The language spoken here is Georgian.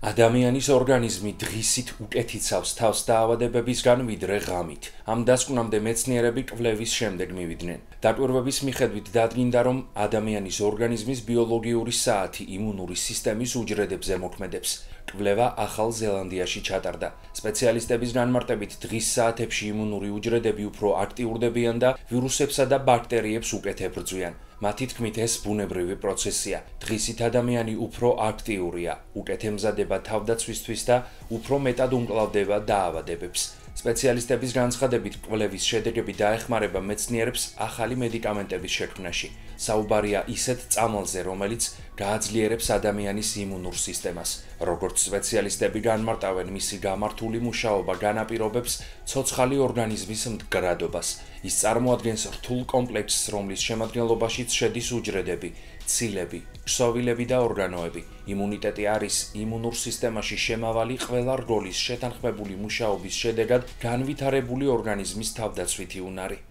ადამიანის ორგანიზმი დღისით უკეთიცავს თავს დაავადებებისგან ვიდრე ღამით. ამ დასკვნამდე მეცნიერები კვლევის შემდეგ მივიდნენ. დაკვირვების მიხედვით დადგინდა, რომ ადამიანის ორგანიზმის ბიოლოგიური საათი იმუნური სისტემის უჯრედებზე მოქმედებს. კვლევა ახალ ზელანდიაში ჩატარდა. სპეციალისტების განმარტებით, დღის საათებში იმუნური უჯრედები უფრო აქტიურდებიან და ვირუსებსა და ბაქტერიებს უკეთ ებრძვიან. მათი თქმით, ეს ბუნებრივი პროცესია. დღისით ადამიანი უფრო აქტიურია, უკეთ ემზადება თავდაცვისთვის და უფრო მეტად უმკლავდება დაავადებებს. სპეციალისტების განცხადებით, კვლევის შედეგები დაეხმარება მეცნიერებს ახალი მედიკამენტების შექმნაში. საუბარია ისეთ წამალზე, რომელიც გააძლიერებს ადამიანის იმუნურ სისტემას. როგორც სპეციალისტები განმარტავენ, მისი გამართული მუშაობა განაპირობებს ცოცხალი ორგანიზმის მდგრადობას. ის წარმოადგენს რთულ კომპლექსს, რომლის შემადგენლობაშიც შედის უჯრედები, ცილები, ქსოვილები და ორგანოები. იმუნიტეტი არის იმუნურ სისტემაში შემავალი ყველა რგოლის შეთანხმებული მუშაობის შედეგად განვითარებული ორგანიზმის თავდაცვითი უნარი.